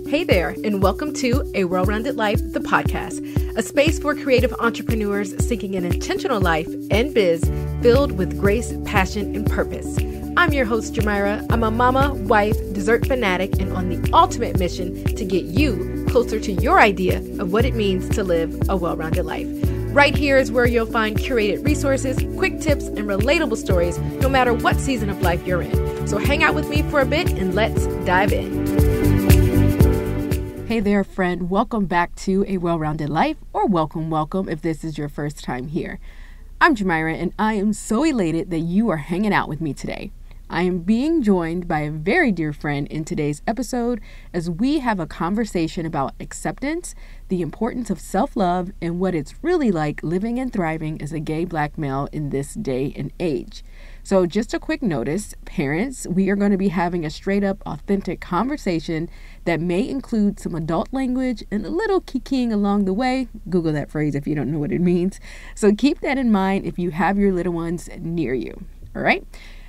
Hey there, and welcome to A Well-Rounded Life, the podcast, a space for creative entrepreneurs seeking an intentional life and biz filled with grace, passion, and purpose. I'm your host, Jamira. I'm a mama, wife, dessert fanatic, and on the ultimate mission to get you closer to your idea of what it means to live a well-rounded life. Right here is where you'll find curated resources, quick tips, and relatable stories, no matter what season of life you're in. So hang out with me for a bit and let's dive in. Hey there, friend. Welcome back to A Well-Rounded Life, or welcome if this is your first time here. I'm Jamira, and I am so elated that you are hanging out with me today. I am being joined by a very dear friend in today's episode as we have a conversation about acceptance, the importance of self-love, and what it's really like living and thriving as a gay Black male in this day and age. So just a quick notice, parents, we are going to be having a straight up authentic conversation that may include some adult language and a little kikiing along the way. Google that phrase if you don't know what it means. So keep that in mind if you have your little ones near you. All right.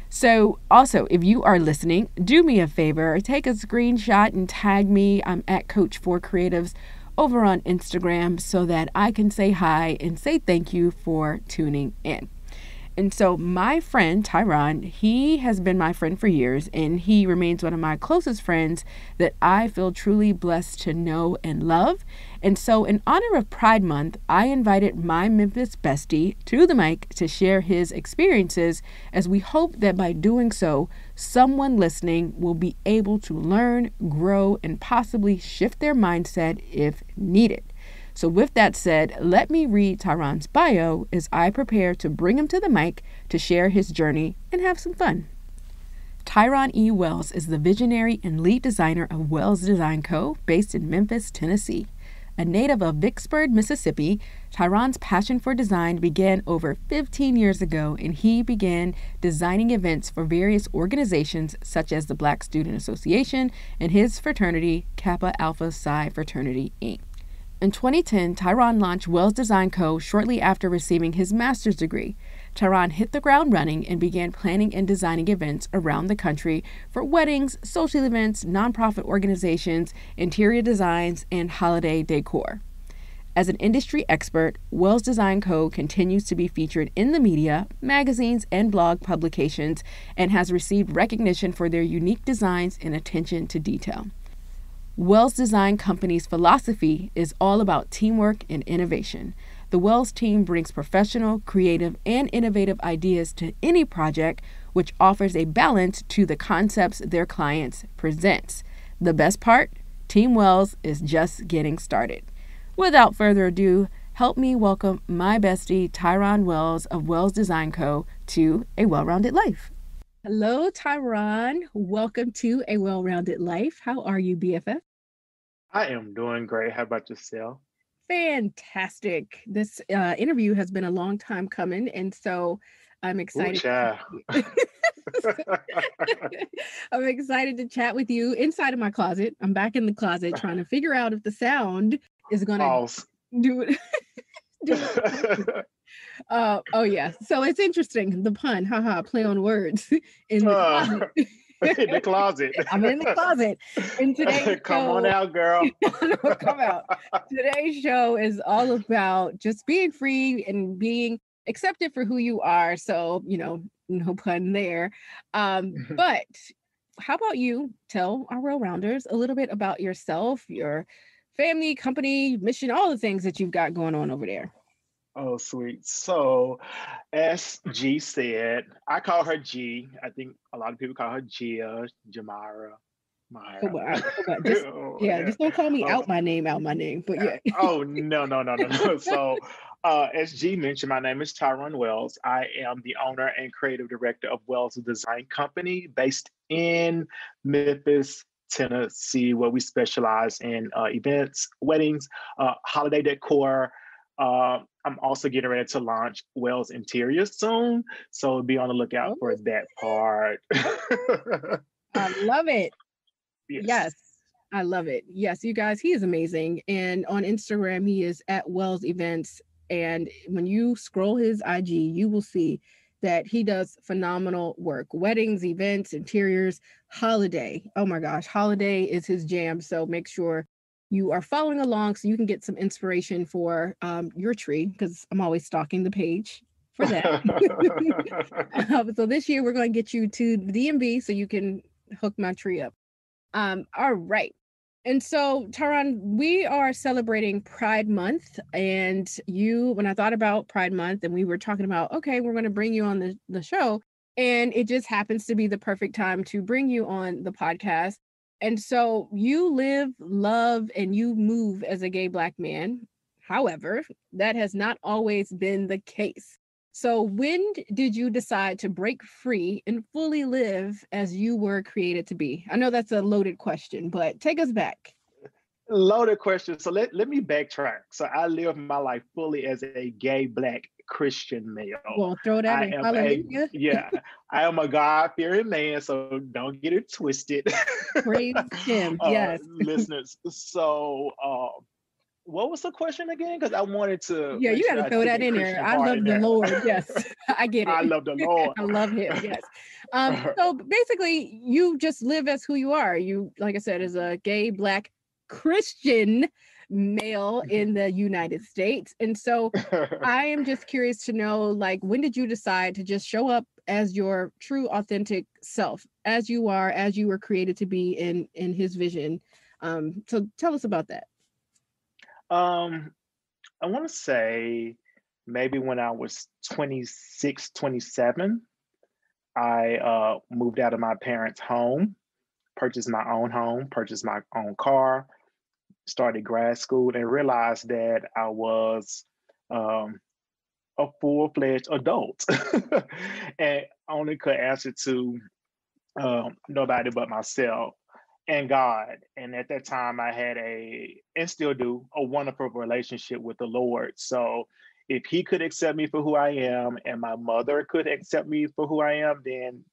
So also, if you are listening, do me a favor, take a screenshot and tag me. I'm at Coach4Creatives over on Instagram so that I can say hi and say thank you for tuning in. And so my friend, TyRon, he has been my friend for years, and he remains one of my closest friends that I feel truly blessed to know and love. And so in honor of Pride Month, I invited my Memphis bestie to the mic to share his experiences, as we hope that by doing so, someone listening will be able to learn, grow, and possibly shift their mindset if needed. So with that said, let me read TyRon's bio as I prepare to bring him to the mic to share his journey and have some fun. TyRon E. Wells is the visionary and lead designer of Wells Design Co., based in Memphis, Tennessee. A native of Vicksburg, Mississippi, TyRon's passion for design began over 15 years ago, and he began designing events for various organizations such as the Black Student Association and his fraternity, Kappa Alpha Psi Fraternity, Inc. In 2010, TyRon launched Wells Design Co. shortly after receiving his master's degree. TyRon hit the ground running and began planning and designing events around the country for weddings, social events, nonprofit organizations, interior designs, and holiday decor. As an industry expert, Wells Design Co. continues to be featured in the media, magazines, and blog publications, and has received recognition for their unique designs and attention to detail. Wells Design Company's philosophy is all about teamwork and innovation. The Wells team brings professional, creative, and innovative ideas to any project, which offers a balance to the concepts their clients presents. The best part? Team Wells is just getting started. Without further ado, help me welcome my bestie, TyRon Wells of Wells Design Co. to A Well-Rounded Life. Hello, TyRon. Welcome to A Well-Rounded Life. How are you, BFF? I am doing great. How about yourself? Fantastic. This interview has been a long time coming, and so I'm Ooh, excited. child. I'm excited to chat with you inside of my closet. I'm back in the closet trying to figure out if the sound is going to Pause. do it. Oh yeah. So it's interesting. The pun, haha, play on words in the closet. In the closet. I'm in the closet. And today's Come on show, out, girl. come out. Today's show is all about just being free and being accepted for who you are. So, no pun there. But how about you tell our well-rounders a little bit about yourself, your family, company, mission, all the things that you've got going on over there. Oh, sweet. So, as G said, I call her G. I think a lot of people call her Gia, Jamira, Myra. Just don't call me Oh, out my name. But yeah. oh, no. So, as G mentioned, my name is TyRon Wells. I am the owner and creative director of Wells Design Company, based in Memphis, Tennessee, where we specialize in events, weddings, holiday decor. I'm also getting ready to launch Wells Interiors soon, so be on the lookout for that part. I love it. Yes. Yes, I love it. Yes, you guys, he is amazing. And on Instagram, he is at Wells Events. And when you scroll his IG, you will see that he does phenomenal work. Weddings, events, interiors, holiday. Oh my gosh, holiday is his jam. So make sure you are following along so you can get some inspiration for your tree, because I'm always stalking the page for that. So this year we're going to get you to the DMV so you can hook my tree up. All right. And so, TyRon, we are celebrating Pride Month. And when I thought about Pride Month and we were talking about, okay, we're going to bring you on the show. And it just happens to be the perfect time to bring you on the podcast. And so you live, love, and you move as a gay Black man. However, that has not always been the case. So when did you decide to break free and fully live as you were created to be? I know that's a loaded question, but take us back. Loaded question. So let me backtrack. So I live my life fully as a gay Black Christian male. Well, throw that in. Hallelujah. I am a God-fearing man, so don't get it twisted. Praise him. Yes. Listeners. So what was the question again? Because I wanted to. Yeah, you got to throw that in there. I love the Lord. Yes, I get it. I love the Lord. I love him. Yes. So basically, you just live as who you are. You, like I said, as a gay Black Christian male in the United States. And so I am just curious to know, like, when did you decide to just show up as your true, authentic self, as you are, as you were created to be in his vision? So tell us about that. I want to say maybe when I was 26, 27, I moved out of my parents' home, purchased my own home, purchased my own car, started grad school, and realized that I was a full-fledged adult and only could answer to nobody but myself and God. And at that time, I had and still do, a wonderful relationship with the Lord. So if he could accept me for who I am and my mother could accept me for who I am, then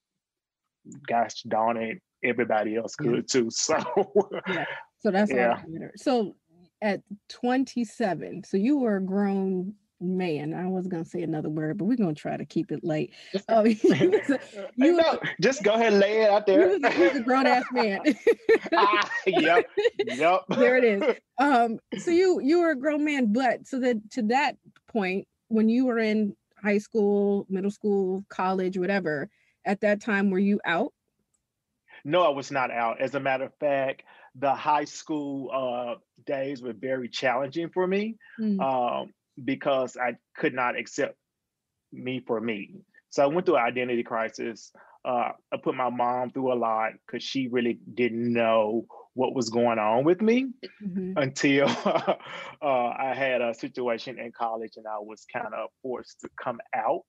gosh darn it, everybody else could too. So yeah. So that's all that matters. So at 27, so you were a grown man. I was gonna say another word, but we're gonna try to keep it light. Just go ahead and lay it out there. You was a grown ass man. Yep. There it is. So you were a grown man, but so that to that point, when you were in high school, middle school, college, whatever, at that time, were you out? No, I was not out. As a matter of fact, the high school days were very challenging for me because I could not accept me for me. So I went through an identity crisis. I put my mom through a lot because she really didn't know what was going on with me until I had a situation in college and I was kind of forced to come out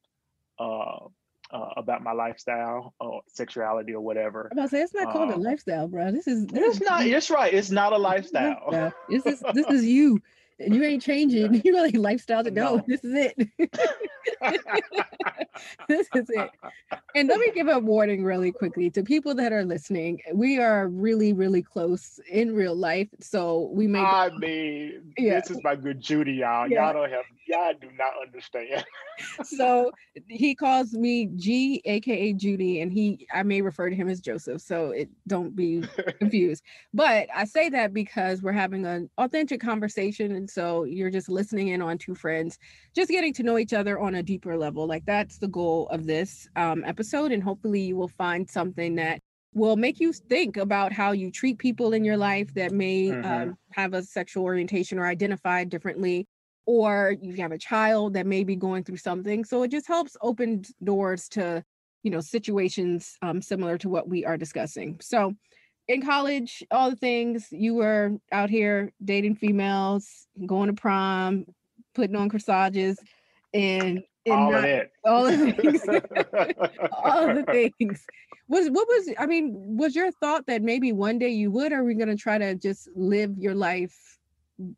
about my lifestyle or sexuality or whatever. I'm about to say, it's not called a lifestyle, bro. It's not. It's right. It's not a lifestyle. This is you, and you ain't changing. You really lifestyle to go. No. This is it. This is it. And let me give a warning really quickly to people that are listening. We are really, really close in real life, so we may. I mean, this is my good Judy, y'all. Y'all do not understand. So he calls me G, aka Judy, and I may refer to him as Joseph. So don't be confused. But I say that because we're having an authentic conversation, and so you're just listening in on two friends, just getting to know each other on a deeper level. Like that's the goal of this episode, and hopefully you will find something that will make you think about how you treat people in your life that may have a sexual orientation or identify differently, or you have a child that may be going through something. So it just helps open doors to, situations similar to what we are discussing. So in college, all the things, you were out here dating females, going to prom, putting on corsages, and all of it. All of the things. All of the things. Was your thought that maybe one day you would, or are we going to try to just live your life,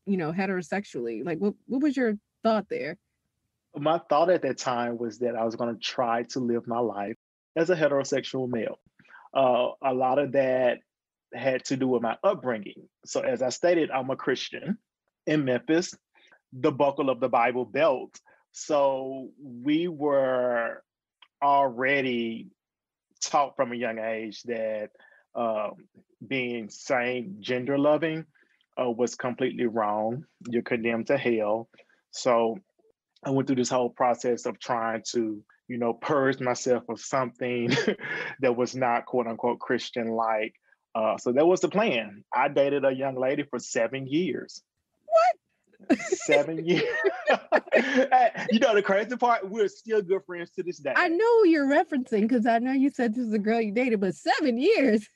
heterosexually? Like, what was your thought there? My thought at that time was that I was going to try to live my life as a heterosexual male. A lot of that had to do with my upbringing. So as I stated, I'm a Christian in Memphis, the buckle of the Bible belt. So we were already taught from a young age that being same gender loving was completely wrong. You're condemned to hell. So I went through this whole process of trying to, purge myself of something that was not quote unquote Christian like. So that was the plan. I dated a young lady for 7 years. What? 7 years. The crazy part, we're still good friends to this day. I know you're referencing because I know you said this is a girl you dated, but 7 years.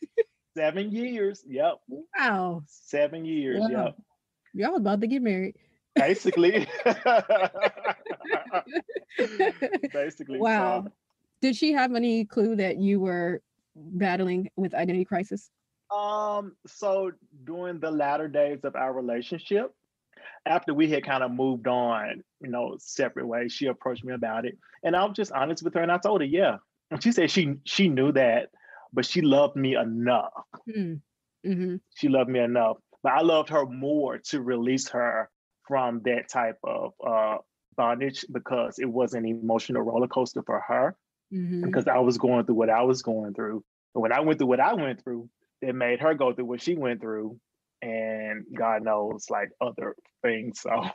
7 years. Yep. Wow. 7 years. Wow. Yep. Y'all about to get married. Basically. Basically. Wow. So. Did she have any clue that you were battling with identity crisis? So during the latter days of our relationship, after we had kind of moved on, separate ways, she approached me about it. And I was just honest with her and I told her, yeah. And she said she knew that, but she loved me enough. Mm-hmm. She loved me enough. But I loved her more to release her from that type of bondage because it was an emotional roller coaster for her. Mm-hmm. Because I was going through what I was going through. And when I went through what I went through, it made her go through what she went through. And God knows, like other things. So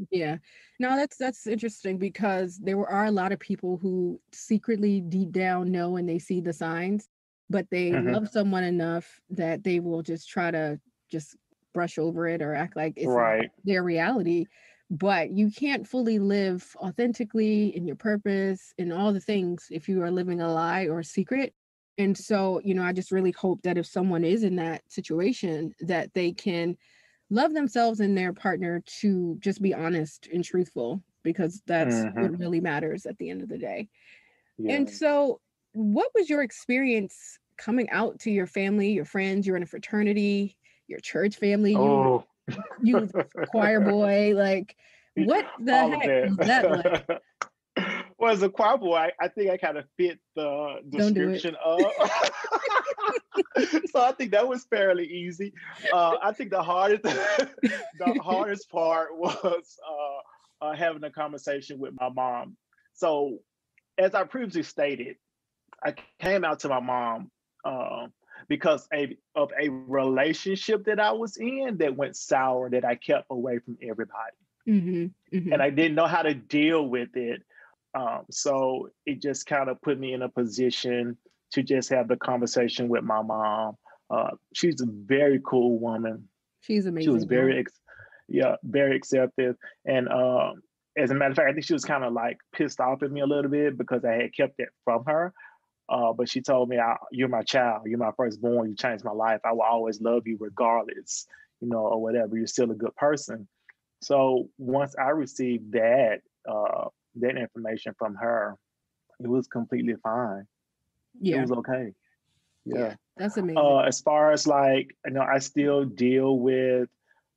yeah, no, that's interesting because there are a lot of people who secretly deep down know and they see the signs, but they love someone enough that they will just try to just brush over it or act like it's not their reality. But you can't fully live authentically in your purpose and all the things if you are living a lie or a secret. And so, I just really hope that if someone is in that situation, that they can love themselves and their partner to just be honest and truthful, because that's what really matters at the end of the day. Yeah. And so what was your experience coming out to your family, your friends? You're in a fraternity, your church family, you choir boy, like what the heck was that like? Well, as a choir boy, I think I kind of fit the description of. So I think that was fairly easy. I think the hardest part was having a conversation with my mom. So, as I previously stated, I came out to my mom because of a relationship that I was in that went sour that I kept away from everybody, and I didn't know how to deal with it. So it just kind of put me in a position to just have the conversation with my mom. She's a very cool woman. She's amazing. She was very, very accepting. And as a matter of fact, I think she was kind of like pissed off at me a little bit because I had kept it from her. But she told me, you're my child. You're my firstborn. You changed my life. I will always love you regardless, or whatever. You're still a good person. So once I received that information from her, it was completely fine. Yeah. It was okay. Yeah. That's amazing. As far as like, I still deal with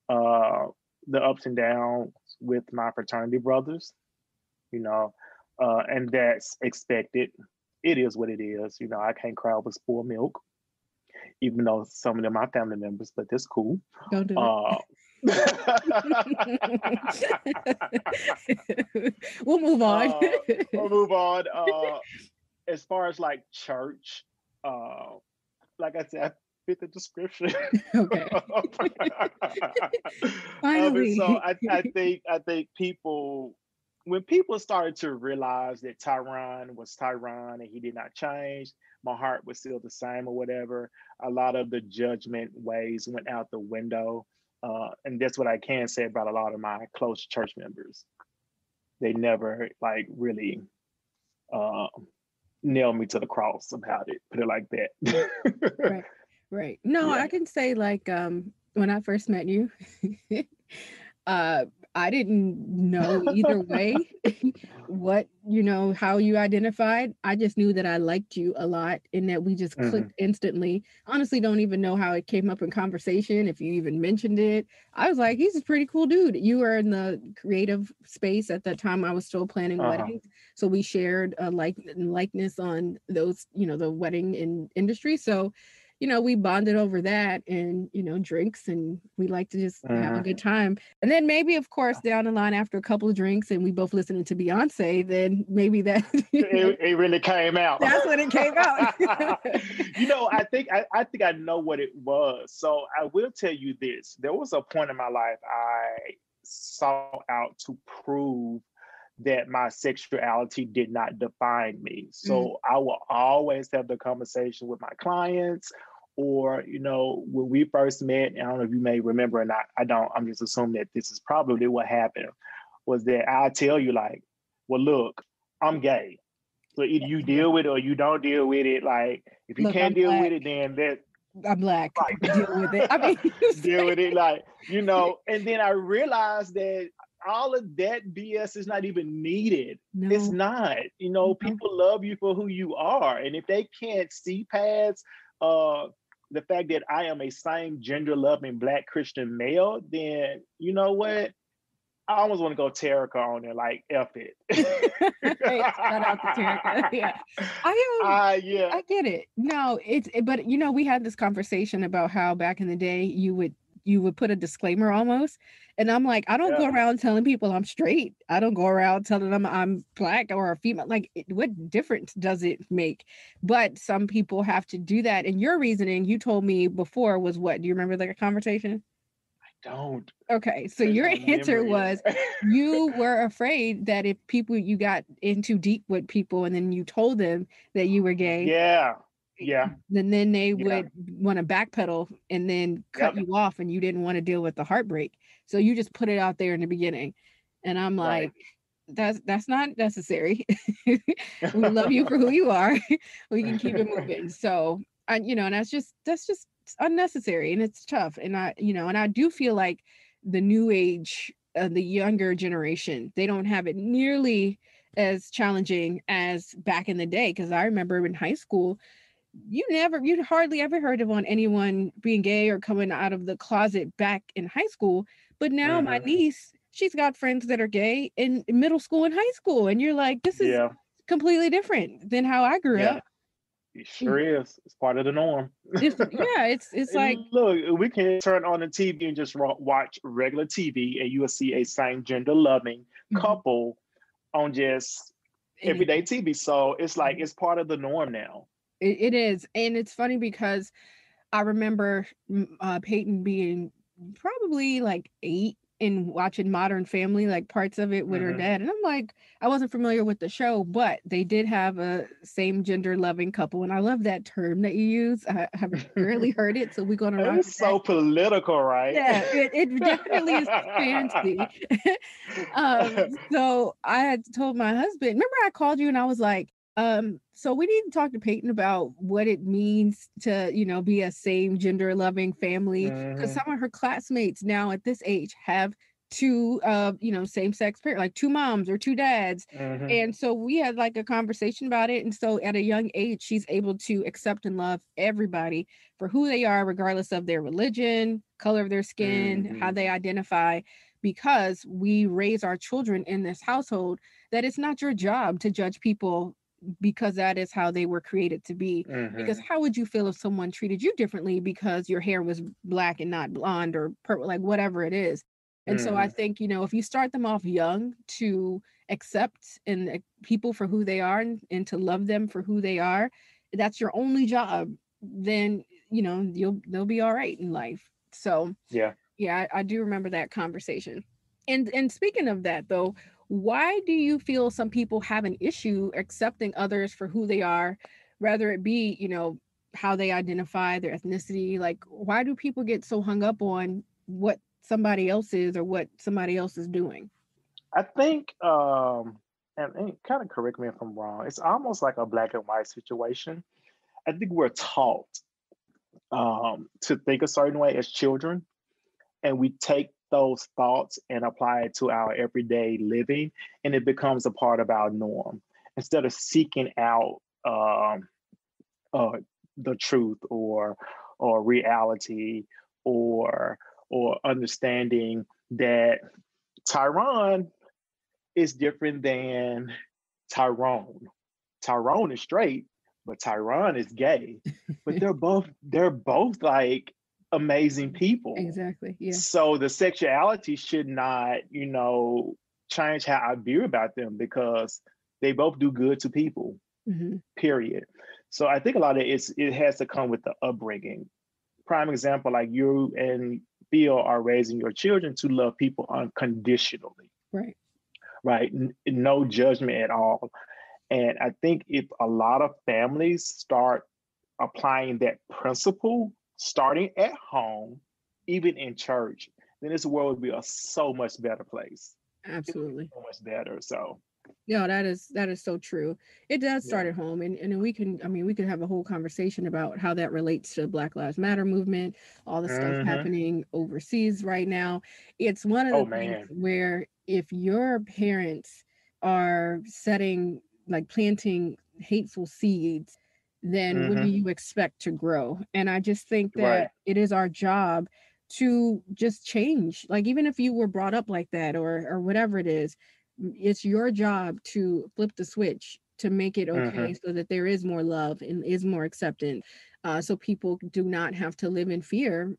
the ups and downs with my fraternity brothers, and that's expected. It is what it is. I can't cry over spoiled milk, even though some of them are family members, but that's cool. Don't do it. We'll move on. As far as like church, like I said, I fit the description. Okay. Finally. So I think people, when people started to realize that TyRon was TyRon and he did not change, my heart was still the same or whatever. A lot of the judgment ways went out the window. And that's what I can say about a lot of my close church members. They never like really nailed me to the cross about it, put it like that. Right. No, yeah. I can say like when I first met you, I didn't know either way what, how you identified. I just knew that I liked you a lot and that we just clicked instantly. Honestly, don't even know how it came up in conversation, if you even mentioned it. I was like, he's a pretty cool dude. You were in the creative space at that time. I was still planning weddings. So we shared a likeness on those, the wedding industry. So, we bonded over that and, drinks, and we like to just have a Mhm. good time. And then maybe, of course, down the line after a couple of drinks and we both listening to Beyonce, then maybe that, It really came out. that's when it came out. I think I know what it was. So I will tell you this. There was a point in my life I sought out to prove that my sexuality did not define me. Mm, So I will always have the conversation with my clients, or, when we first met, and I don't know if you may remember or not, I don't, I'm just assuming that this is probably what happened, was that I tell you, like, well, look, I'm gay. So either you yeah. deal with it or you don't deal with it. Like, if you Look, can't I'm deal with black. it, then that, I'm black. Deal with it. I right. mean, it's Deal with like, it. And then I realized that all of that BS is not even needed. It's no, not. no. People love you for who you are. And if they can't see past the fact that I am a same gender loving Black Christian male, then you know what? I almost want to go Terica on there, like F it. Hey, shout out to Terica. Yeah. Yeah. I get it. No, but we had this conversation about how back in the day you would put a disclaimer almost. And I'm like, I don't Yeah. go around telling people I'm straight. I don't go around telling them I'm black or a female. Like, what difference does it make? But some people have to do that. And your reasoning, you told me before, was what? Do you remember the conversation? Don't Okay, so refresh your my answer memory. was you were afraid that if people you got in too deep with people and then you told them that you were gay, Yeah. Yeah. then they Yeah. would want to backpedal and then cut Yep. you off, and you didn't want to deal with the heartbreak. So you just put it out there in the beginning. And I'm Right. like, that's not necessary. We love you for who you are. We can keep it moving. So, and that's just unnecessary, and it's tough. And I do feel like the new age, the younger generation, they don't have it nearly as challenging as back in the day. Because I remember in high school, you'd hardly ever heard of on anyone being gay or coming out of the closet back in high school. But now my Hmm. niece, she's got friends that are gay in middle school and high school. And you're like, this is Yeah. completely different than how I grew Yeah. up. It sure is. It's part of the norm. It's like, Look, we can turn on the TV and just watch regular TV, and you will see a same gender loving mhm, couple on just everyday anything. TV. So it's like Mhm. it's part of the norm now. It is. And it's funny because I remember Peyton being probably like 8 and watching Modern Family, like parts of it with her Hmm. dad. And I'm like, I wasn't familiar with the show, but they did have a same gender loving couple. And I love that term that you use. I have rarely heard it, so we're gonna rock with It's that. so political, right? Yeah, it definitely is fancy. So I had told my husband, remember I called you and I was like, so we need to talk to Peyton about what it means to, be a same gender loving family. Because Hmm. some of her classmates now at this age have two same sex parents, like two moms or two dads. Hmm. And so we had like a conversation about it. And so at a young age, she's able to accept and love everybody for who they are, regardless of their religion, color of their skin, how Hmm. they identify, because we raise our children in this household that it's not your job to judge people because that is how they were created to be. Because Hmm. how would you feel if someone treated you differently because your hair was black and not blonde or purple, like whatever it is? And so I Hmm. think, if you start them off young to accept and people for who they are, and to love them for who they are, that's your only job, then they'll be all right in life. So Yeah. yeah, I do remember that conversation. And speaking of that though, why do you feel some people have an issue accepting others for who they are, rather it be, how they identify, their ethnicity? Like, why do people get so hung up on what somebody else is or what somebody else is doing? I think, and kind of correct me if I'm wrong, it's almost like a black and white situation. I think we're taught to think a certain way as children, and we take those thoughts and apply it to our everyday living, and it becomes a part of our norm instead of seeking out uh, the truth or reality or understanding that TyRon is different than Tyrone. Tyrone is straight, but TyRon is gay. But they're both like amazing people. Exactly. Yeah. So the sexuality should not, change how I view about them because they both do good to people, Hmm. period. So I think a lot of it has to come with the upbringing. Prime example, like you and Theo are raising your children to love people unconditionally, Right. right? No judgment at all. And I think if a lot of families start applying that principle, starting at home, even in church, then this world would be a so much better place. It would be Absolutely. so much better. So, Yeah, that is so true. It does start yeah. at home, and we can, I mean, we could have a whole conversation about how that relates to Black Lives Matter movement, all the stuff Hmm. happening overseas right now. It's one of Oh, the things man. where if your parents are setting, like planting hateful seeds, then what do Hmm. you expect to grow? And I just think Right. that it is our job to just change. Like even if you were brought up like that or whatever it is, it's your job to flip the switch to make it okay Hmm. so that there is more love and is more acceptance, so people do not have to live in fear,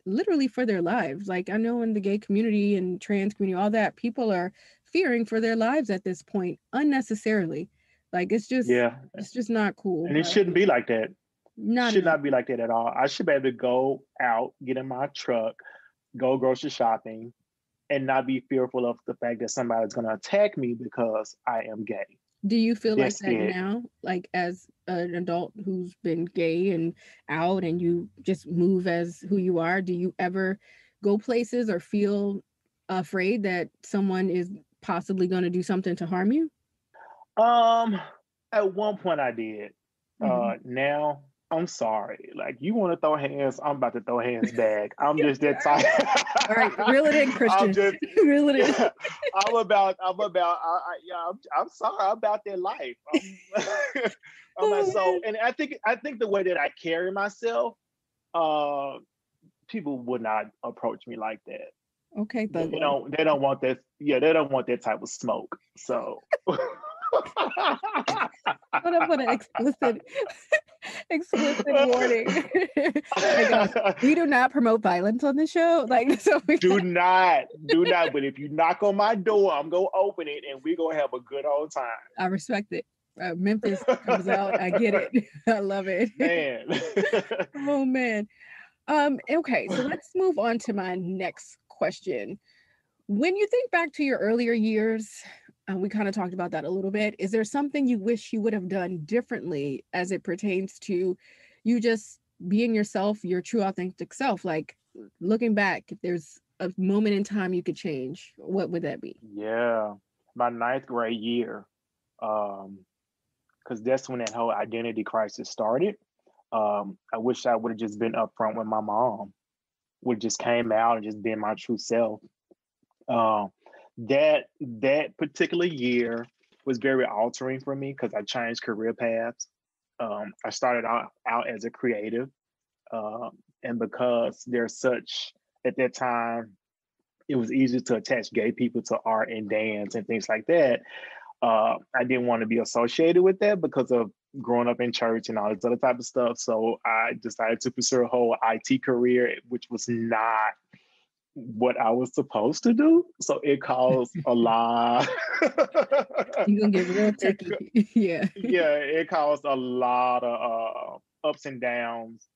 literally for their lives. Like I know in the gay community and trans community, all that, people are fearing for their lives at this point unnecessarily. Like Yeah. it's just not cool. And it shouldn't be like that. Not at Should all. not be like that at all. I should be able to go out, get in my truck, go grocery shopping, and not be fearful of the fact that somebody's going to attack me because I am gay. Do you feel like That's that it. now, like as an adult who's been gay and out and you just move as who you are? Do you ever go places or feel afraid that someone is possibly going to do something to harm you? Um, at one point I did. Hmm. Now I'm sorry. Like you want to throw hands, I'm about to throw hands back. I'm just that type. All right, reel it in, I'm Christian. just, Reel it in. yeah. Yeah. I'm sorry. I'm about that life. I'm like, Oh so, man. and I think the way that I carry myself, uh, people would not approach me like that. Okay, thug They life. don't. They don't want that. Yeah, they don't want that type of smoke. So. What up with an explicit warning? Like we do not promote violence on the show. Like so do not. But if you knock on my door, I'm gonna open it, and we gonna have a good old time. I respect it. Memphis comes out. I get it. I love it. Man. Oh man. Okay, so let's move on to my next question. When you think back to your earlier years, we kind of talked about that a little bit. Is there something you wish you would have done differently as it pertains to you just being yourself, your true authentic self? Like looking back, if there's a moment in time you could change, what would that be? Yeah, my ninth grade year, because that's when that whole identity crisis started. I wish I would have just been upfront with my mom. Would just came out and just been my true self. Um, that particular year was very altering for me because I changed career paths. I started out as a creative, and because there's such at that time, it was easy to attach gay people to art and dance and things like that. I didn't want to be associated with that because of growing up in church and all this other type of stuff. So I decided to pursue a whole IT career, which was not what I was supposed to do. So it caused a lot. You're gonna get real it, techie. Yeah. yeah, it caused a lot of ups and downs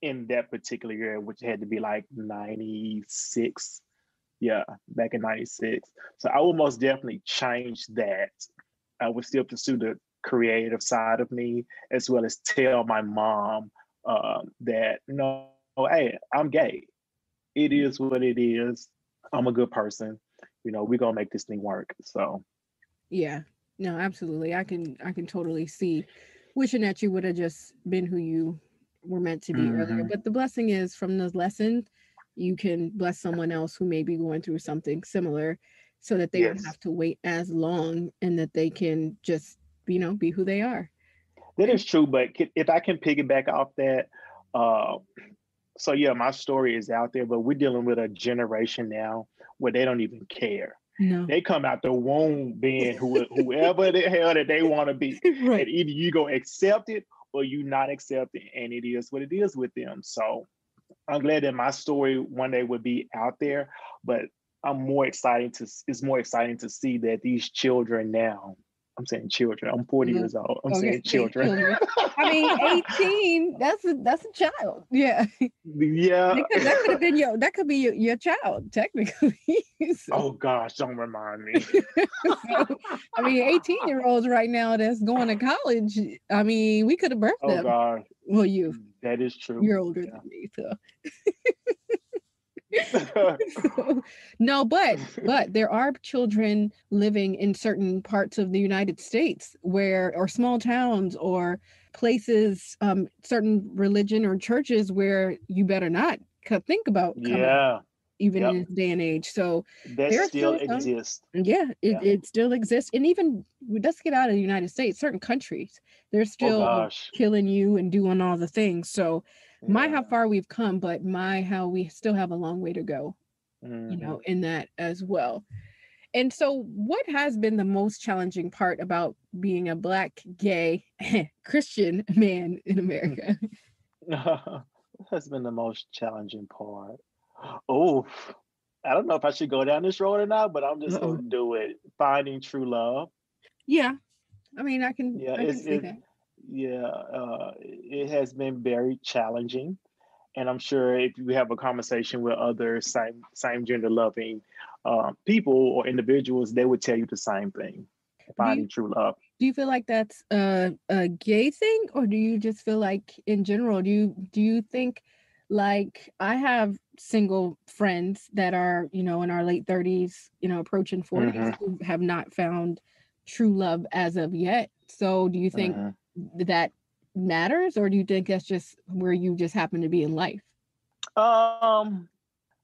in that particular year, which had to be like 96. Yeah, back in 96. So I would most definitely change that. I would still pursue the creative side of me, as well as tell my mom that, no, hey, I'm gay. It is what it is. I'm a good person. We're going to make this thing work. So, Yeah. No, absolutely. I can totally see wishing that you would have just been who you were meant to be earlier. mhm. But the blessing is from the lesson, you can bless someone else who may be going through something similar so that they don't Yes, have to wait as long and that they can just, be who they are. that And is true. But if I can piggyback off that, uh, so yeah, my story is out there, but we're dealing with a generation now where they don't even care. No. They come out the womb being whoever the hell that they want to be. Right. And either you go accept it or you not accept it. And it is what it is with them. So I'm glad that my story one day would be out there, but it's more exciting to see that these children now, I'm saying children, I'm 40 years old. I'm Okay. saying children. I mean, 18, that's a child. Yeah. Yeah. That could have been that could be your child, technically. So, Oh gosh, don't remind me. so, I mean, 18-year-olds right now that's going to college. I mean, we could have birthed Oh them. gosh. Well, That is true. you're older than me, so. So, no, but there are children living in certain parts of the United States or small towns or places, certain religion or churches where you better not think about coming out, Yeah. even in Yep. this day and age. So That there are still still some. exists. Yeah, Yeah. it still exists. And even let's get out of the United States, certain countries, they're Oh still gosh. killing you and doing all the things. So my Yeah. how far we've come, but my how we still have a long way to go, Mhm. in that as well. And so what has been the most challenging part about being a Black, gay, Christian man in America? What has been the most challenging part? Oh, I don't know if I should go down this road or not, but I'm just Uh-oh. going to do it. Finding true love. Yeah. I mean, Yeah, I can see that. it has been very challenging, and I'm sure if you have a conversation with other same gender loving people or individuals, they would tell you the same thing. Do you Finding true love. do you feel like that's a gay thing, or do you just feel like in general, do you think, like, I have single friends that are, in our late 30s, approaching 40s, Hmm. who have not found true love as of yet. So do you think Hmm. that matters, or do you think that's just where you just happen to be in life? Um,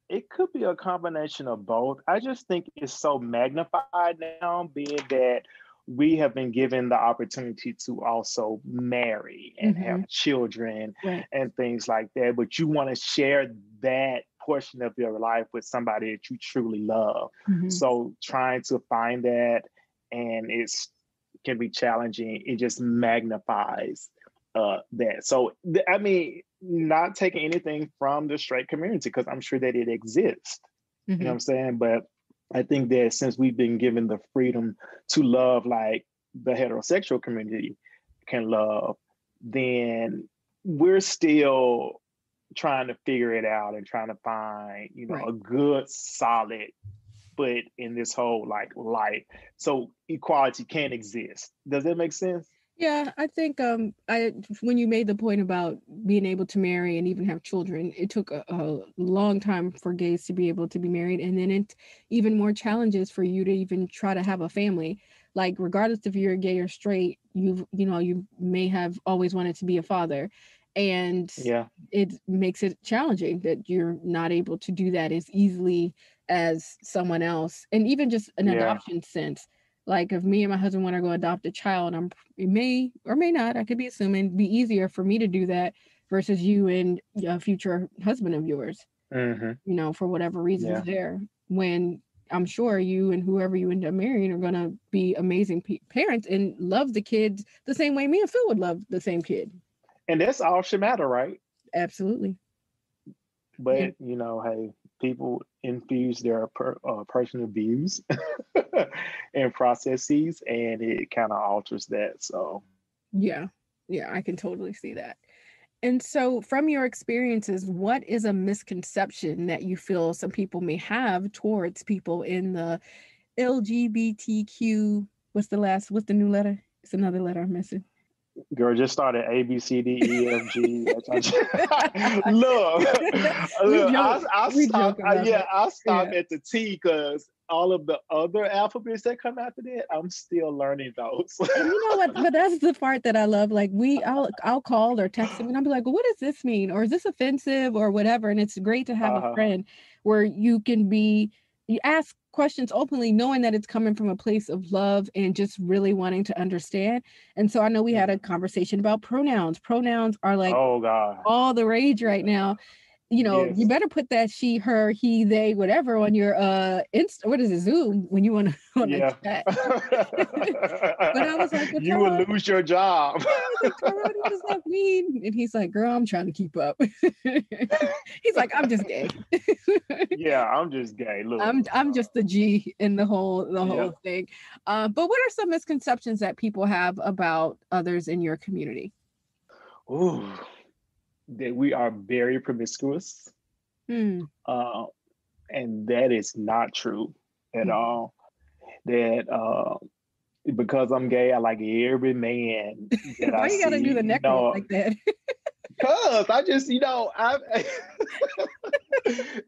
it could be a combination of both. I just think it's so magnified now, being that we have been given the opportunity to also marry and Hmm. have children Right. and things like that. But you want to share that portion of your life with somebody that you truly love. Hmm. So trying to find that, and it's can be challenging. It just magnifies that. So I mean, not taking anything from the straight community, because I'm sure that it exists. You know what Hmm. I'm saying? But I think that since we've been given the freedom to love like the heterosexual community can love, then we're still trying to figure it out and trying to find, Right. a good solid foot in this whole like life. So equality can exist. Does that make sense? Yeah, I think I when you made the point about being able to marry and even have children, it took a long time for gays to be able to be married, and then it even more challenges for you to even try to have a family. Like, regardless if you're gay or straight, you may have always wanted to be a father, and Yeah. it makes it challenging that you're not able to do that as easily as someone else. And even just an Yeah. adoption sense, like if me and my husband want to go adopt a child, it may or may not, I could be assuming, be easier for me to do that versus you and a future husband of yours, Hmm. for whatever reasons Yeah. there. When I'm sure you and whoever you end up marrying are going to be amazing parents and love the kids the same way me and Phil would love the same kid. And that's all should matter, right? Absolutely. Yeah. But hey, people infuse their personal views and processes, and it kind of alters that. So Yeah. Yeah. I can totally see that. And so, from your experiences, what is a misconception that you feel some people may have towards people in the LGBTQ? What's the new letter? It's another letter I'm missing. girl, just started A B C D E F G. Look, we look. joke. I We joke stop. about that. I stop Yeah. at the T because all of the other alphabets that come after that, I'm still learning those. And you know what? But that's the part that I love. Like, I'll call or text him, and I'll be like, well, "What does this mean? Or is this offensive, or whatever?" And it's great to have a Uh-huh. friend where you ask questions openly, knowing that it's coming from a place of love and just really wanting to understand. And so I know we had a Mhm. conversation about pronouns. Pronouns are like Oh God. all the rage right Yeah. now. You Yes. better put that she, her, he, they, whatever on your what is it, Zoom when you want to on the Yeah. chat. But I was like, well, You will Tyrone, lose your job. yeah, I was like, Tyrone, what does that mean? And he's like, girl, I'm trying to keep up. He's like, I'm just gay. Yeah, I'm just gay. Look. I'm just the G in the Yeah. whole thing. But what are some misconceptions that people have about others in your community? Ooh, that we are very promiscuous. Hmm. Uh, and that is not true at all. That because I'm gay, I like every man that I Why you gotta do see. the neck roll like that? Cause I just, I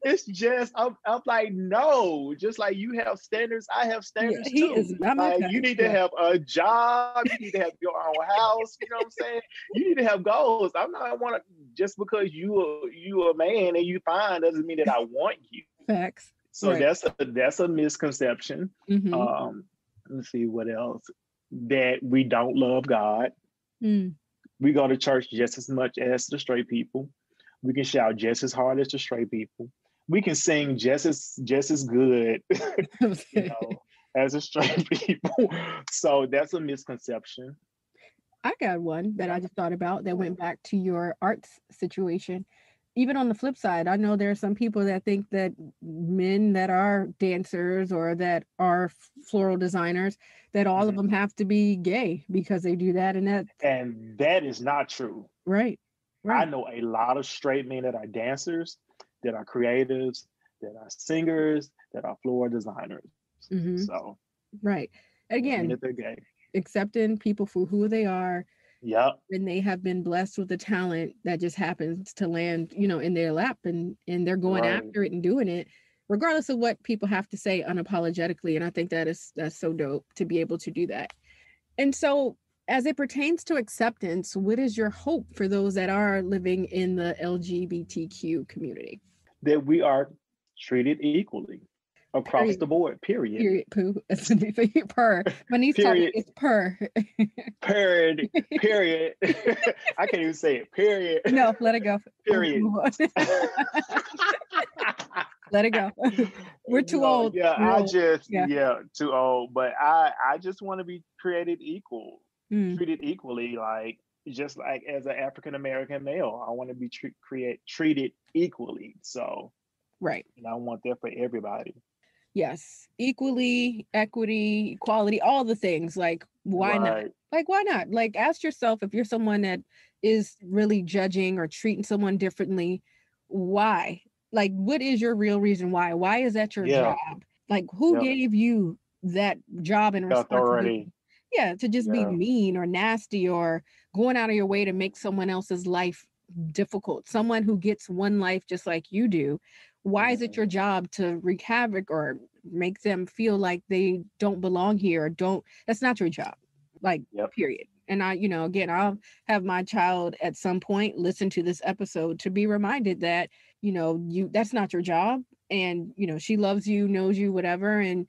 it's just I'm like, no, just like you have standards, I have Yeah, standards he is too. not my Like type. you need to Yeah, have a job, you need to have your own house, you know what I'm saying? You need to have goals. I'm not want to just because you a man and you fine doesn't mean that I want you. facts. So Right. that's a misconception. Mm-hmm. Let's see what else. That we don't love God. Mm. We go to church just as much as the straight people. We can shout just as hard as the straight people. We can sing just as good, you know, as the straight people. So that's a misconception. I got one that I Yeah. just thought about that went back to your arts situation. Even on the flip side, I know there are some people that think that men that are dancers or that are floral designers, that all of Mhm. them have to be gay because they do that. And that, And that is not true. right, I right. know a lot of straight men that are dancers, that are creatives, that are singers, that are floor designers. Mm-hmm. So Right. doesn't mean Again, that they're gay. accepting people for who they are Yep. when they have been blessed with a talent that just happens to land, in their lap, and they're going Right. after it and doing it regardless of what people have to say unapologetically. And I think that's so dope to be able to do that. And so as it pertains to acceptance, what is your hope for those that are living in the LGBTQ community? That we are treated equally across Period. the board, period. Period. Poo. That's what they say. Per. My niece taught me Period. it's per. Period. Period. I can't even say it. Period. No, let it go. Period. Move on. Let it go. We're too old. Yeah, We're old. Yeah. too old. But I just want to be created equal, Mm, treated equally, like just like as an African American male, I want to be treated equally. So, right. I want that for everybody. Yes. Equally, equity, equality, all the things. Like, why not? Right. Like, why not? Like, ask yourself if you're someone that is really judging or treating someone differently, why? Like, what is your real reason why? Why is that your Yeah. job? Like, who Yep. gave you that job and responsibility? Authority. Yeah, to just be Yeah. mean or nasty or going out of your way to make someone else's life difficult. Someone who gets one life just like you do. Why is it Mhm. your job to wreak havoc or make them feel like they don't belong here or don't? That's not your job. Like, Yep. period. And again, I'll have my child at some point listen to this episode to be reminded that, that's not your job. And, she loves you, knows you, whatever. And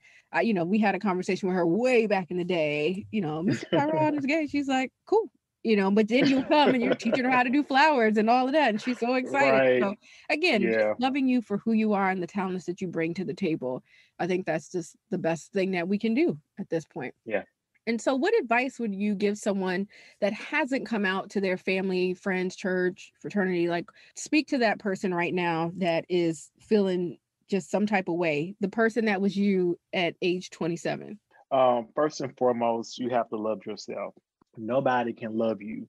we had a conversation with her way back in the day. Mr. Tyron is gay. She's like, cool. But then you'll come and you're teaching her how to do flowers and all of that. And she's so excited. Right. So again, just Yeah. loving you for who you are and the talents that you bring to the table. I think that's just the best thing that we can do at this point. Yeah. And so, what advice would you give someone that hasn't come out to their family, friends, church, fraternity? Like, speak to that person right now that is feeling just some type of way. The person that was you at age 27. First and foremost, you have to love yourself. Nobody can love you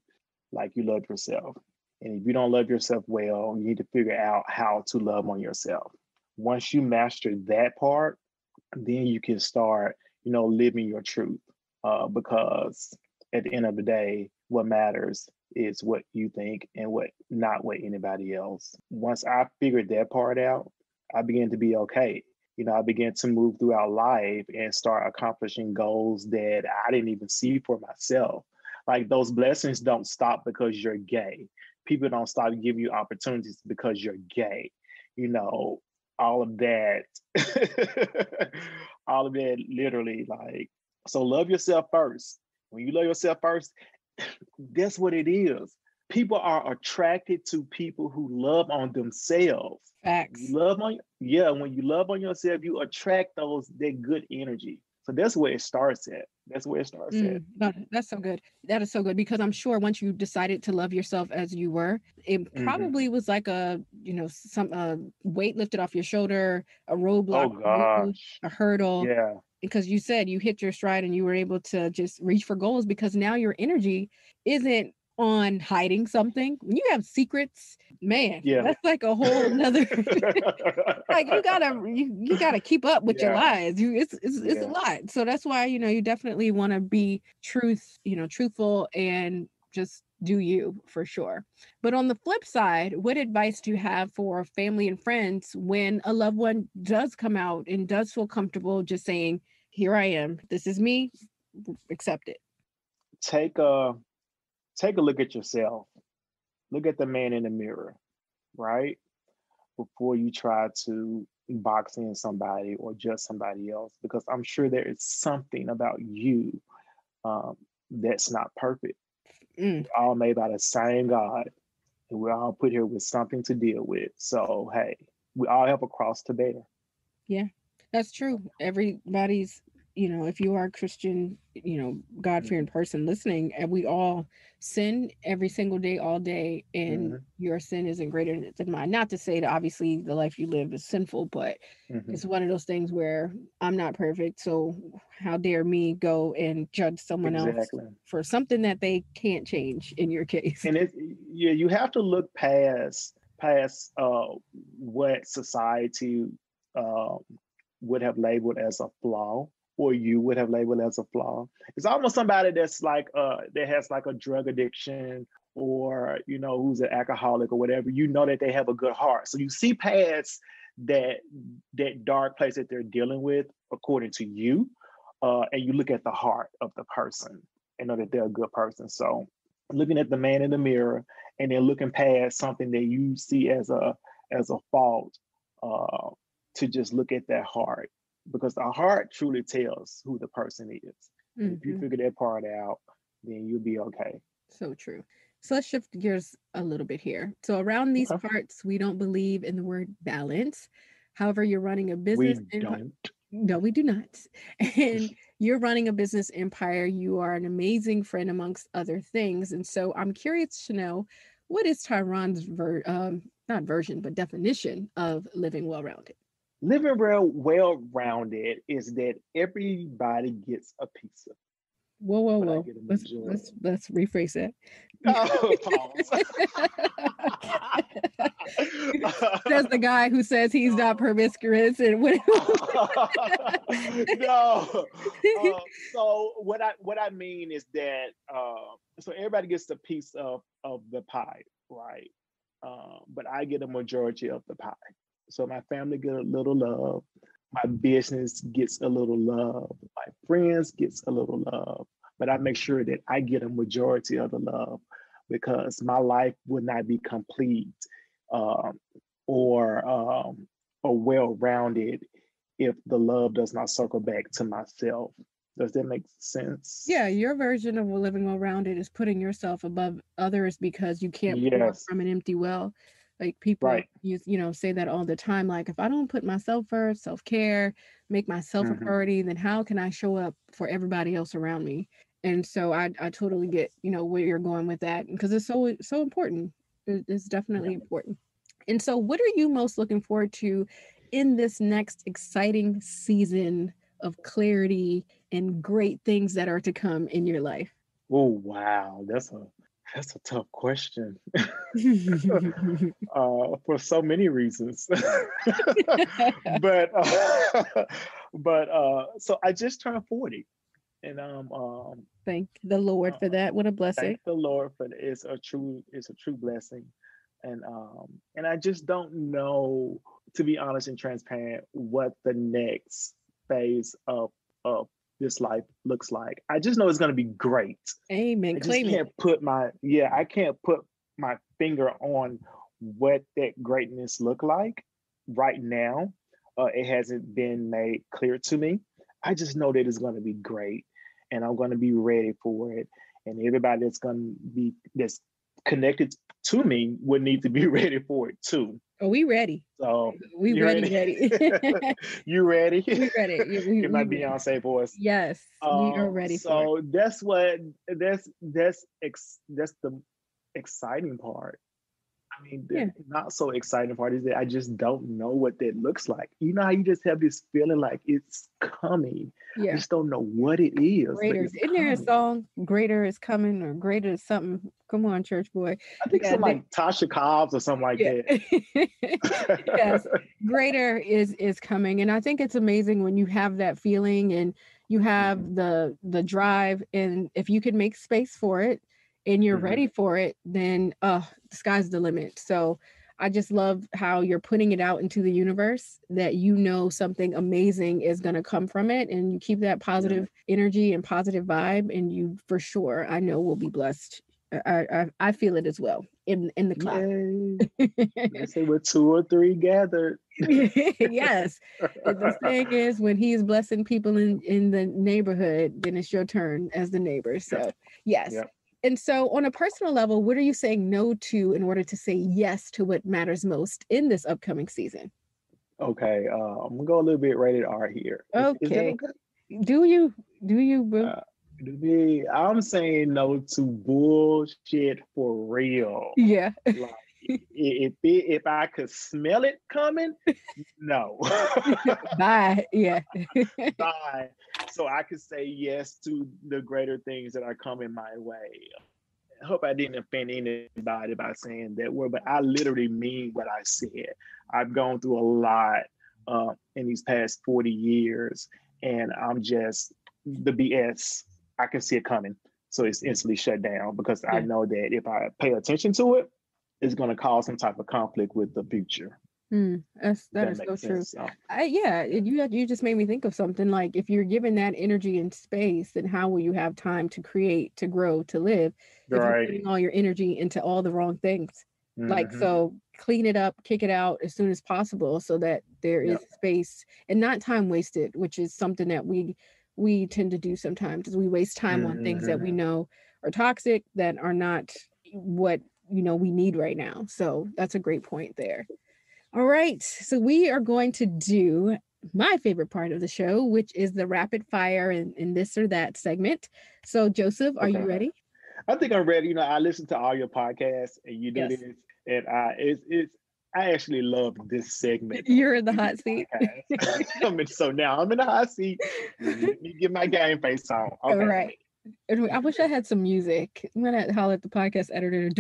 like you love yourself. And if you don't love yourself well, you need to figure out how to love on yourself. Once you master that part, then you can start, living your truth. Because at the end of the day, what matters is what you think and not what anybody else. Once I figured that part out, I began to be okay. I began to move throughout life and start accomplishing goals that I didn't even see for myself. Like those blessings don't stop because you're gay. People don't stop giving you opportunities because you're gay. You know, all of that, all of that literally like, so love yourself first. When you love yourself first, that's what it is. people are attracted to people who love on themselves. You Facts. love on, yeah, when you love on yourself, you attract that good energy. So that's where it starts at. That's where it starts at. That's so good. That is so good because I'm sure once you decided to love yourself as you were, it Hmm. probably was like a, some weight lifted off your shoulder, a Oh roadblock removed, gosh. a hurdle, Yeah. because you said you hit your stride and you were able to just reach for goals because now your energy isn't on hiding something. When you have secrets, man, Yeah. that's like a whole nother like you gotta keep up with your Yeah. lies. It's a Yeah. lot. So that's why you definitely want to be truthful and just do you for sure. But on the flip side, what advice do you have for family and friends when a loved one does come out and does feel comfortable just saying, "Here I am. This is me. Accept it." Take a take a look at yourself. Look at the man in the mirror, right? Before you try to box in somebody or judge somebody else, because I'm sure there is something about you um, that's not perfect. Mm, We're all made by the same God, and we're all put here with something to deal with. So, hey, we all have a cross to bear. yeah. That's true. Everybody's, if you are a Christian, God fearing Hmm. person listening, and we all sin every single day, all day, and Hmm. your sin isn't greater than mine. Not to say that obviously the life you live is sinful, but Hmm. it's one of those things where I'm not perfect. So how dare me go and judge someone else Exactly. for something that they can't change in your case? And yeah, you have to look past what society uh, would have labeled as a flaw, or you would have labeled as a flaw. It's almost somebody that's like that has like a drug addiction, or who's an alcoholic or whatever. You know that they have a good heart, so you see past that dark place that they're dealing with, according to you, and you look at the heart of the person and know that they're a good person. So looking at the man in the mirror and then looking past something that you see as a fault, uh, to just look at that heart, because the heart truly tells who the person is. And if you Hmm. figure that part out, then you'll be okay. So true. So let's shift gears a little bit here. So around these Okay. parts, we don't believe in the word balance. However, you're running a business We empire. don't. No, we do not. And you're running a business empire. You are an amazing friend amongst other things. And so I'm curious to know, what is TyRon's not version, but definition of living well rounded? Living well rounded is that everybody gets a piece of, Whoa, whoa, but I whoa. get a Let's majority. let's let's rephrase that. Oh, pause. Says the guy who says he's not No. promiscuous and what. No. So what I mean is that so everybody gets a piece of the pie, right? But I get a majority of the pie. So my family get a little love, my business gets a little love, my friends gets a little love, but I make sure that I get a majority of the love, because my life would not be complete, um, or well-rounded if the love does not circle back to myself. Does that make Yeah, sense? your version of living well rounded is putting yourself above others because you can't pour Yes. from an empty well. Like people Right. say that all the time. Like if I don't put myself first, self care, make myself a Hmm. priority, then how can I show up for everybody else around me? And so I totally get where you're going with that because it's so important. It's Yeah. definitely important. And so, what are you most looking forward to in this next exciting season of clarity and great things that are to come in your life? Oh wow, that's a tough question. For so many reasons. But so I just turned 40, and Thank the Lord uh, for that. What a blessing. thank the Lord for it's a true blessing, and I just don't know, to be honest and transparent, what the next phase of this life looks like. I just know it's going to be great. Amen. I just Claim it. can't put I can't put my finger on what that greatness look like right now. It hasn't been made clear to me. I just know that it's going to be great, and I'm going to be ready for it. And everybody that's connected to me would need to be ready for it too. Oh, we ready. So We you ready. You ready? We ready. Get my Beyonce voice. Yes, we are ready for it. So that's the exciting part. I mean, the not so exciting part is that I just don't know what that looks like. You know how you just have this feeling like it's coming. I just don't know what it is. Greater. Isn't there a song, Greater is Coming, or Greater is something? Come on, church boy. I think something like Tasha Cobbs or something like that. Yes, Greater is coming. And I think it's amazing when you have that feeling and you have the drive, and if you can make space for it and you're ready for it, then the sky's the limit. So I just love how you're putting it out into the universe, that you know something amazing is going to come from it, and you keep that positive energy and positive vibe, and you for sure, I know, will be blessed. I feel it as well in the cloud. They say we're 2 or 3 gathered. Yes. The thing is, when he's blessing people in the neighborhood, then it's your turn as the neighbor. So yes. Yep. And so on a personal level, what are you saying no to in order to say yes to what matters most in this upcoming season? Okay. I'm gonna go a little bit rated R here. Okay. Do you, boo? I'm saying no to bullshit for real. Yeah. Like, if I could smell it coming, no. Bye. Yeah. Bye. So I could say yes to the greater things that are coming my way. I hope I didn't offend anybody by saying that word, but I literally mean what I said. I've gone through a lot in these past 40 years, and I'm just the BS. I can see it coming. So it's instantly shut down because I know that if I pay attention to it, it's going to cause some type of conflict with the future. That is so true. You just made me think of something. Like, if you're given that energy and space, then how will you have time to create, to grow, to live, if you're putting all your energy into all the wrong things? Like, so clean it up, kick it out as soon as possible, so that there is space and not time wasted, which is something that we tend to do sometimes, is we waste time on things that we know are toxic, that are not what we need right now. So that's a great point there. All right. So we are going to do my favorite part of the show, which is the rapid fire and this or that segment. So Joseph, are you ready? I think I'm ready. I listen to all your podcasts and you do this, and I actually love this segment. You're in the hot seat. So now I'm in the hot seat. You get my game face on. Okay. All right. I wish I had some music. I'm gonna holler at the podcast editor.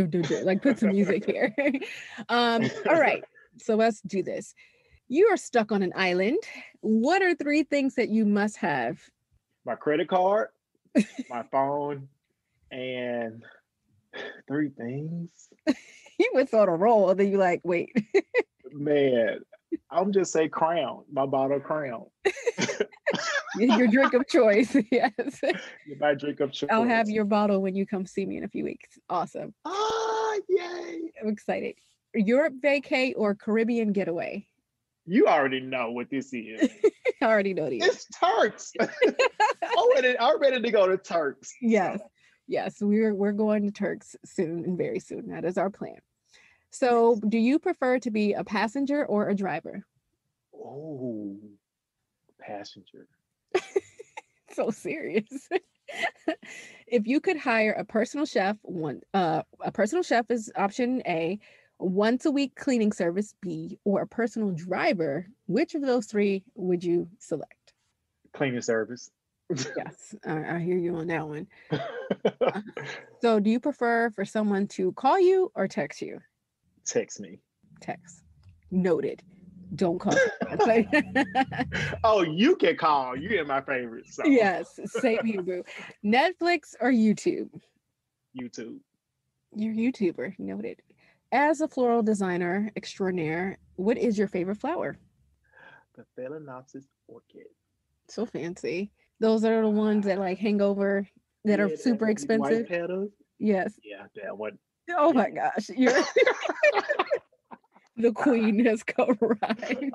Like, put some music here. All right. So let's do this. You are stuck on an island. What are 3 things that you must have? My credit card, my phone, and 3 things. You went on a roll, and then you like, wait. Man, I'm just say Crown, my bottle of Crown. Your drink of choice. Yes. My drink of choice. I'll have your bottle when you come see me in a few weeks. Awesome. Yay. I'm excited. Europe vacay or Caribbean getaway? You already know what this is. I already know these. It's Turks. I'm ready to go to Turks. Yes. Yes, we're going to Turks soon, and very soon. That is our plan. So, do you prefer to be a passenger or a driver? Oh, passenger. So serious. If you could hire a personal chef, a personal chef is option A, once a week cleaning service B, or a personal driver, which of those 3 would you select? Cleaning service. Yes, I hear you on that one. So do you prefer for someone to call you or text you? Text me. Text. Noted. Don't call. Oh, you can call. You're my favorite. So. Yes, same here, boo. Netflix or YouTube? YouTube. You're a YouTuber. Noted. As a floral designer extraordinaire, what is your favorite flower? The Phalaenopsis orchid. So fancy. Those are the ones that like hang over, that are super expensive. White petals. Yes. Yeah, that one. Oh my gosh. You're the queen has come right.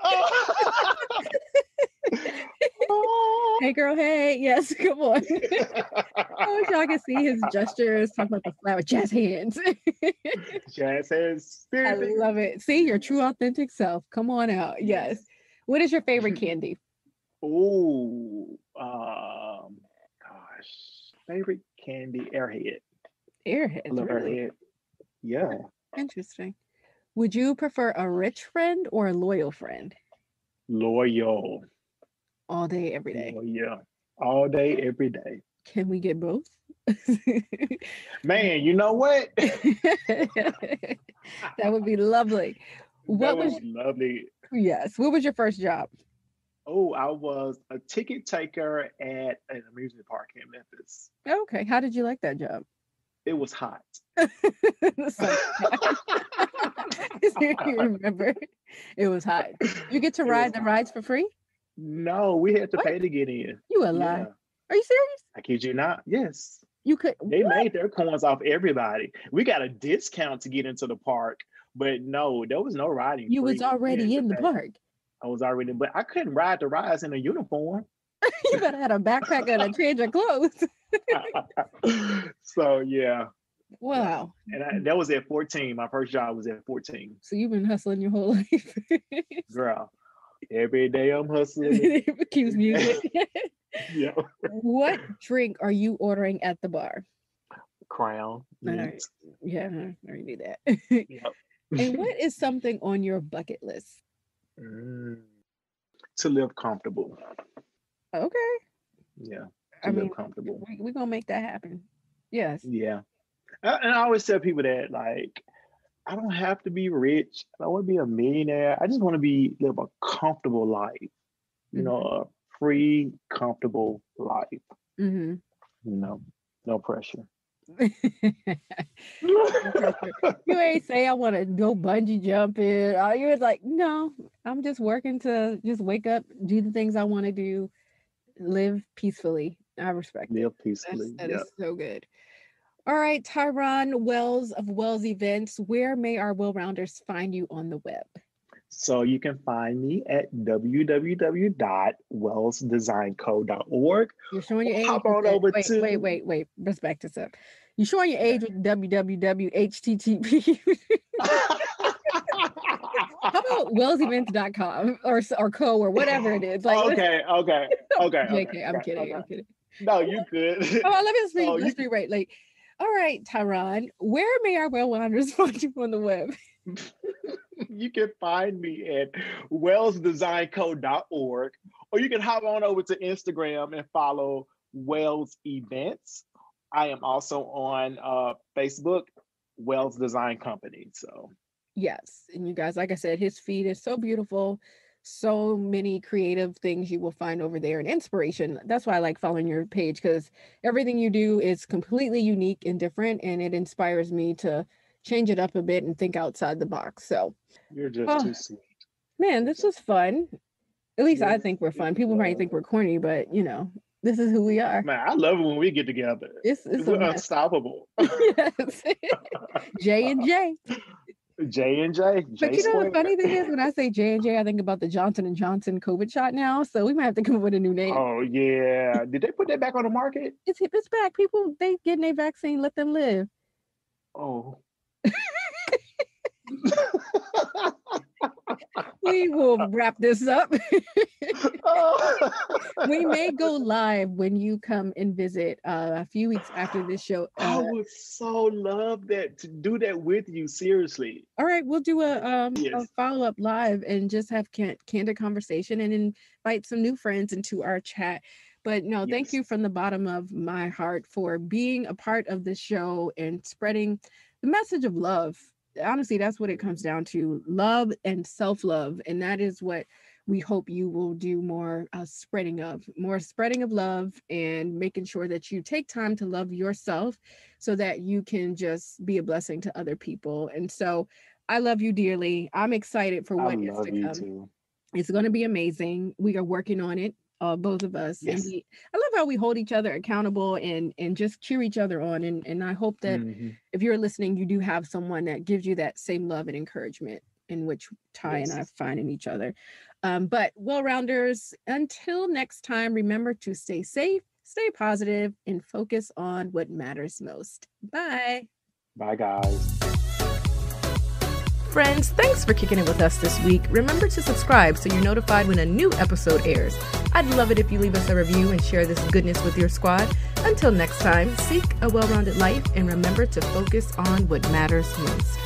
Hey, girl. Hey. Yes. Come on. I wish y'all could see his gestures, talk about the flower, jazz hands. Jazz hands. I love it. See your true authentic self. Come on out. Yes. What is your favorite candy? Oh, gosh, favorite candy, Airhead. I Airheads, love really? Airhead. Yeah, Interesting. Would you prefer a rich friend or a loyal friend? loyal, All day, every day. loyal, all day, every day. Can we get both? Man, you know what? That would be lovely. That What would was, be lovely. yes, what was your first job? Oh, I was a ticket taker at an amusement park in Memphis. Okay, how did you like that job? It was hot. So, you remember, it was hot. You get to It was ride the hot. rides for free? No, we had to What? pay to get in. You a lie? Yeah, Are you serious? I kid you not. Yes. You could They what? made their coins off everybody. We got a discount to get into the park, but no, there was no riding You was free. We had already to in the pay. park. I was already, but I couldn't ride the rides in a uniform. You better have a backpack and a change of clothes. So yeah, yeah. Wow. And that was at 14. My first job was at 14. So you've been hustling your whole life. Girl, every day I'm hustling. Cues music. Yeah. What drink are you ordering at the bar? Crown. All Mint. right. Yeah, I already knew that. Yep. And what is something on your bucket list? Mm, to live comfortable. Okay. Yeah. I To live mean, comfortable. we're going to make that happen. Yes. Yeah. And I always tell people that, like, I don't have to be rich. I don't want to be a millionaire. I just want to live a comfortable life, a free, comfortable life, Mm-hmm. No pressure. No pressure. You ain't say I want to go bungee jumping. You was like, no, I'm just working to just wake up, do the things I want to do, live peacefully. I respect it. Live peacefully. That Yeah. is so good. All right, TyRon Wells of Wells Events. Where may our well rounders find you on the web? So you can find me at www.wellsdesignco.org. You're showing your age Hop with on the over wait. to Let's back this up. You're showing your age with www.http. How about wellsevents.com or co or whatever it is? Like okay. JK, I'm kidding. No, you could. Oh, let me So let's be right. Like, all right, TyRon, where may our well rounders find you on the web? you can find me at wellsdesignco.org, or you can hop on over to Instagram and follow Wells Events. I am also on Facebook, Wells Design Company. So Yes. And you guys, like I said, his feed is so beautiful. So many creative things you will find over there and inspiration. That's why I like following your page because everything you do is completely unique and different. And it inspires me to change it up a bit and think outside the box. So, you're just oh, too sweet. man, this was fun. At least I Yes, think we're it fun. People might think was. we're corny, but this is who we are. Man, I love it when we get together. It's a We're mess. unstoppable. Yes. J and J. J&J, But J the squared. funny thing is, when I say J&J, I think about the Johnson and Johnson COVID shot now. So we might have to come up with a new name. Oh yeah. Did they put that back on the market? It's back. People, they getting a vaccine. Let them live. Oh. We will wrap this up. Oh. We may go live when you come and visit a few weeks after this show. I would so love that to do that with you. Seriously. All right, we'll do a Yes. follow-up live and just have candid conversation and invite some new friends into our chat. But no, thank Yes. you from the bottom of my heart for being a part of this show and spreading the message of love. Honestly, that's what it comes down to, love and self-love. And that is what we hope you will do more spreading of love and making sure that you take time to love yourself so that you can just be a blessing to other people. And so I love you dearly. I'm excited for I what is love to you come. too. It's going to be amazing. We are working on it, both of us. Yes. And I love how we hold each other accountable and just cheer each other on. And I hope that if you're listening, you do have someone that gives you that same love and encouragement. in which Ty Yes. and I find in each other. But well-rounders, until next time, remember to stay safe, stay positive, and focus on what matters most. Bye. Bye, guys. Friends, thanks for kicking it with us this week. Remember to subscribe so you're notified when a new episode airs. I'd love it if you leave us a review and share this goodness with your squad. Until next time, seek a well-rounded life and remember to focus on what matters most.